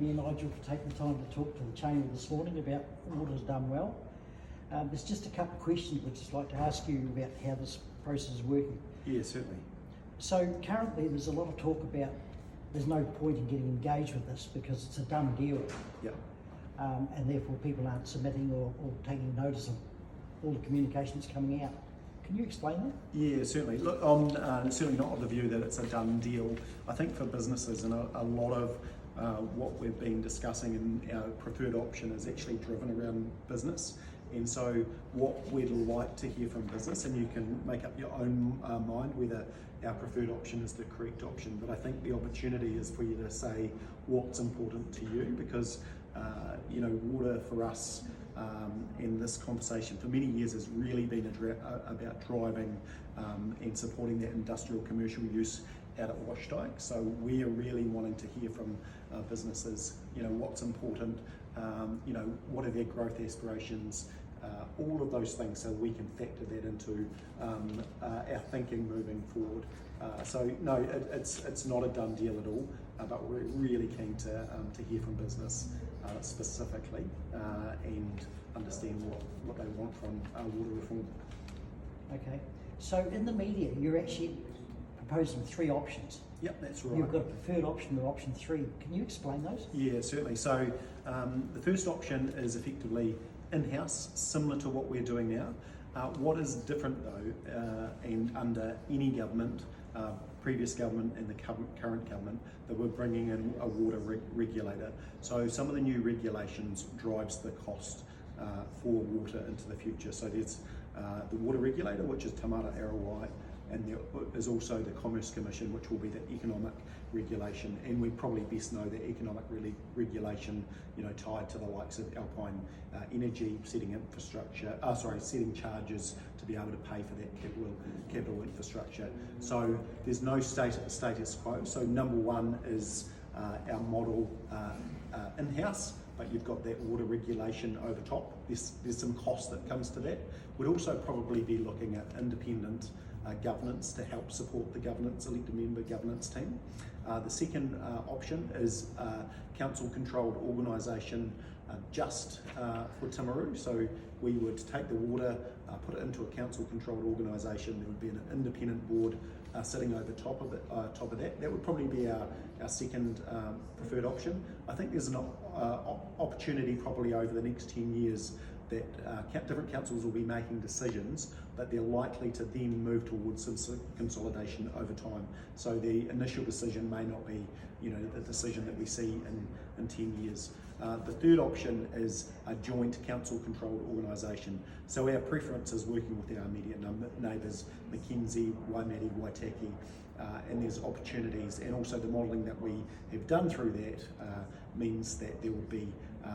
you, Mayor Nigel, for taking the time to talk to the Chamber this morning about water's done well. There's just a couple of questions we'd just like to ask you about how this process is working. Yeah, certainly. So currently there's a lot of talk about there's no point in getting engaged with this because it's a done deal. Yeah. And therefore people aren't submitting or taking notice of all the communication that's coming out. Can you explain that? Yeah, certainly. Look, I'm certainly not of the view that it's a done deal. I think for businesses, and a lot of what we've been discussing in our preferred option is actually driven around business. And so what we'd like to hear from business, and you can make up your own mind whether our preferred option is the correct option, but I think the opportunity is for you to say what's important to you, because water for us in this conversation for many years has really been about driving and supporting that industrial commercial use out at Washdyke. So we're really wanting to hear from businesses, what's important, what are their growth aspirations, all of those things, so we can factor that into our thinking moving forward. So no, it's not a done deal at all, but we're really keen to hear from business specifically and understand what they want from water reform. Okay, so in the media you're actually proposing 3 options. Yep, that's right. You've got a preferred option or option 3. Can you explain those? Yeah, certainly. So the first option is effectively in-house, similar to what we're doing now. What is different though, and under any government, previous government and the current government, that we're bringing in a water regulator. So some of the new regulations drives the cost for water into the future. So there's the water regulator, which is Tamara Arawai, and there is also the Commerce Commission, which will be the economic regulation, and we probably best know the economic regulation, tied to the likes of Alpine Energy, setting charges to be able to pay for that capital infrastructure. So there's no status quo. So number 1 is our model in-house, but you've got that water regulation over top. There's some cost that comes to that. We'd also probably be looking at independent governance to help support the elected member governance team. The second option is council-controlled organisation just for Timaru. So we would take the water, put it into a council-controlled organisation. There would be an independent board sitting over top of that. That would probably be our second preferred option. I think there's an opportunity probably over the next 10 years that different councils will be making decisions, but they're likely to then move towards some consolidation over time. So the initial decision may not be, the decision that we see in 10 years. The third option is a joint council-controlled organisation. So our preference is working with our immediate neighbours, Mackenzie, Waimate, Waitaki, and there's opportunities, and also the modelling that we have done through that means that there will be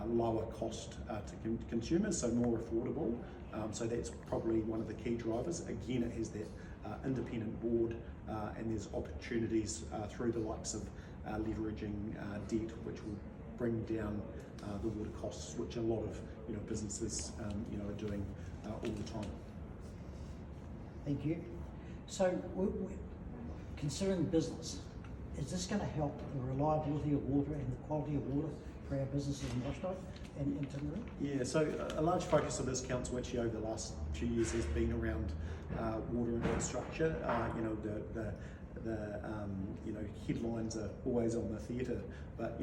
lower cost to consumers, so more affordable. So that's probably one of the key drivers. Again, it has that independent board, and there's opportunities through the likes of leveraging debt, which will bring down the water costs, which a lot of businesses are doing all the time. Thank you. So considering business, is this going to help the reliability of water and the quality of water for our businesses in Washdyke and in Timaru? Yeah, so a large focus of this council actually over the last few years has been around water infrastructure. The headlines are always on the theatre, but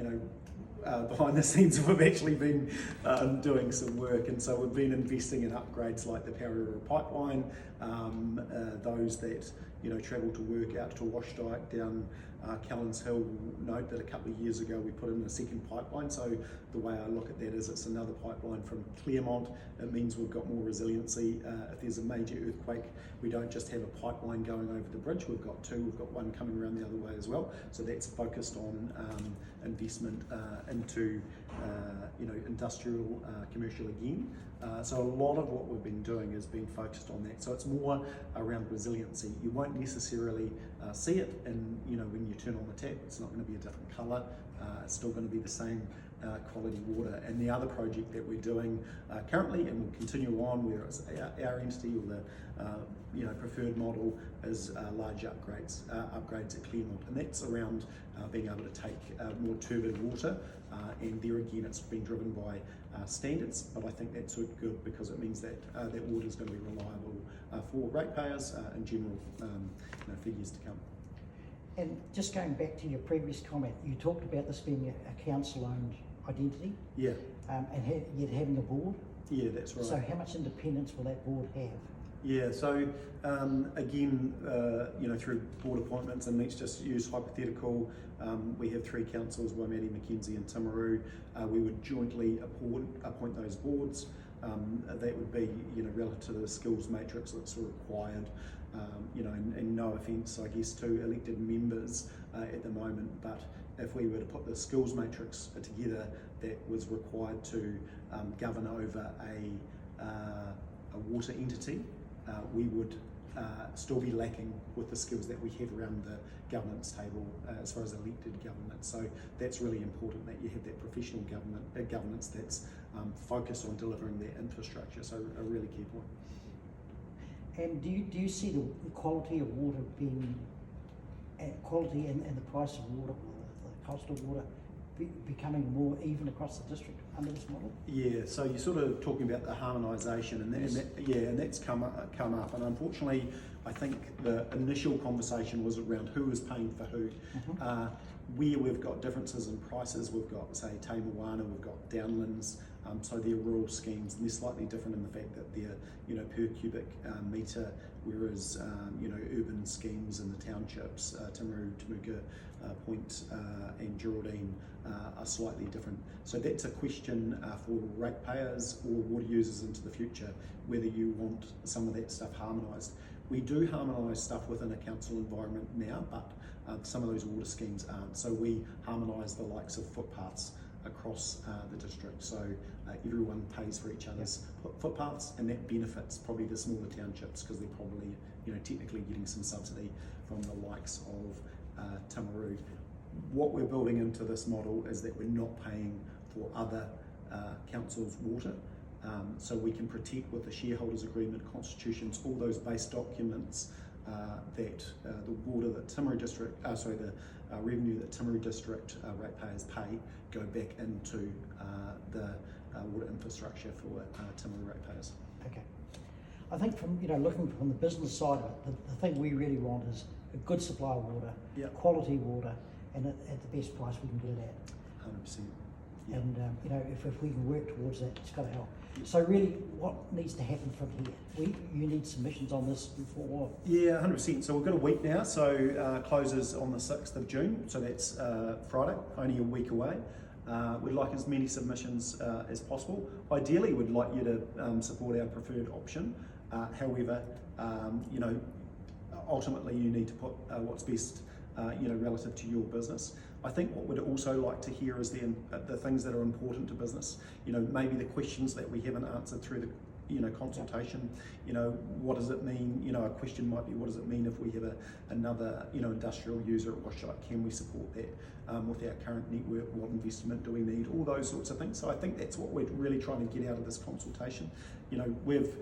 behind the scenes we've actually been doing some work, and so we've been investing in upgrades like the Pararura pipeline, those that travel to work out to Washdyke down Callans Hill. Note that a couple of years ago we put in a second pipeline, so the way I look at that is it's another pipeline from Claremont. It means we've got more resiliency. If there's a major earthquake, we don't just have a pipeline going over the bridge, we've got 2, we've got 1 coming around the other way as well. So that's focused on investment into industrial, commercial again. So a lot of what we've been doing has been focused on that. So it's more around resiliency. You won't necessarily see it, and when you turn on the tap, it's not going to be a different colour. It's still going to be the same quality water. And the other project that we're doing currently, and will continue on, where it's our entity or the preferred model, is large upgrades at Claremont, and that's around being able to take more turbid water and there again it's been driven by standards, but I think that's good because it means that that water is going to be reliable for ratepayers in general for years to come. And just going back to your previous comment, you talked about this being a council-owned identity. Yeah. And yet having a board. Yeah, that's right. So how much independence will that board have? Yeah, so again, through board appointments, and let's just use hypothetical, we have 3 councils, Waimate, Mackenzie and Timaru. We would jointly appoint those boards. That would be, relative to the skills matrix that's required. And no offence, I guess, to elected members at the moment, but if we were to put the skills matrix together, that was required to govern over a water entity, we would still be lacking with the skills that we have around the governance table as far as elected government. So that's really important that you have that professional governance that's focused on delivering that infrastructure. So a really key point. And do you see the quality of water being, quality and the price of water, the cost of water, becoming more even across the district under this model? Yeah, so you're sort of talking about the harmonisation, and that's come up. And unfortunately, I think the initial conversation was around who was paying for who. Mm-hmm. Where we've got differences in prices, we've got, say, Te Moana, we've got Downlands, so they're rural schemes, and they're slightly different in the fact that they're, per cubic metre, whereas, urban schemes in the townships, Timaru, Temuka, Point and Geraldine are slightly different. So that's a question for ratepayers or water users into the future, whether you want some of that stuff harmonised. We do harmonise stuff within a council environment now, but some of those water schemes aren't. So we harmonise the likes of footpaths across the district, so everyone pays for each other's footpaths, and that benefits probably the smaller townships because they're probably technically getting some subsidy from the likes of Timaru. What we're building into this model is that we're not paying for other councils' water, so we can protect with the shareholders agreement, constitutions, all those base documents that the water that Timaru district, the revenue that Timaru district ratepayers pay go back into the water infrastructure for Timaru ratepayers. Okay. I think from looking from the business side of it, the thing we really want is a good supply of water, quality water, and at the best price we can get it at. 100%. Yep. And if we can work towards that, it's got to help. So really, what needs to happen from here? You need submissions on this before? Yeah, 100%. So we've got a week now. So closes on the 6th of June. So that's Friday, only a week away. We'd like as many submissions as possible. Ideally, we'd like you to support our preferred option. However, ultimately you need to put what's best, relative to your business. I think what we'd also like to hear is the things that are important to business. Maybe the questions that we haven't answered through the consultation. What does it mean? A question might be, what does it mean if we have another industrial user at Washite? Can we support that with our current network? What investment do we need? All those sorts of things. So I think that's what we're really trying to get out of this consultation. We've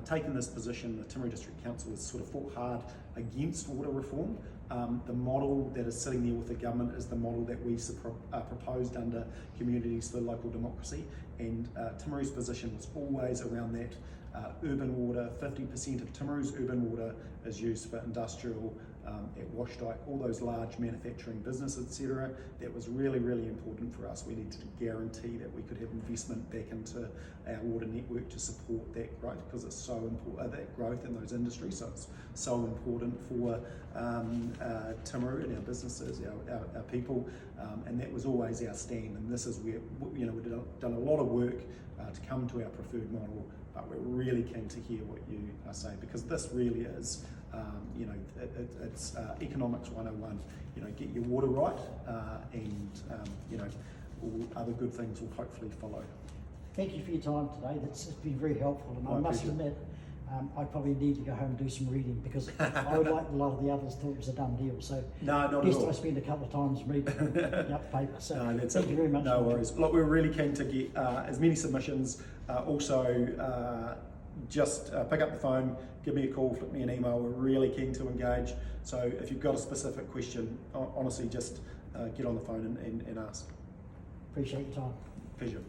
taken this position. The Timaru District Council has sort of fought hard against water reform. The model that is sitting there with the government is the model that we proposed under Communities for Local Democracy, and Timaru's position was always around that urban water. 50% of Timaru's urban water is used for industrial at Washite, all those large manufacturing businesses, etc. That was really, really important for us. We needed to guarantee that we could have investment back into our water network to support that growth, because it's so important, that growth in those industries. So it's so important for Timaru and our businesses, our people, and that was always our stand. And this is where we've done a lot of work to come to our preferred model, but we're really keen to hear what you say, because this really is, it's economics 101. Get your water right, and all other good things will hopefully follow. Thank you for your time today. It's been very helpful, and I must admit, I probably need to go home and do some reading, because I would like a lot of the others thought it was a done deal. So no, not best at all. I spend a couple of times reading up paper. So thank you very much. No worries. Look, we're really keen to get as many submissions. Also, just pick up the phone, give me a call, flip me an email. We're really keen to engage. So if you've got a specific question, honestly, just get on the phone and ask. Appreciate your time. Pleasure.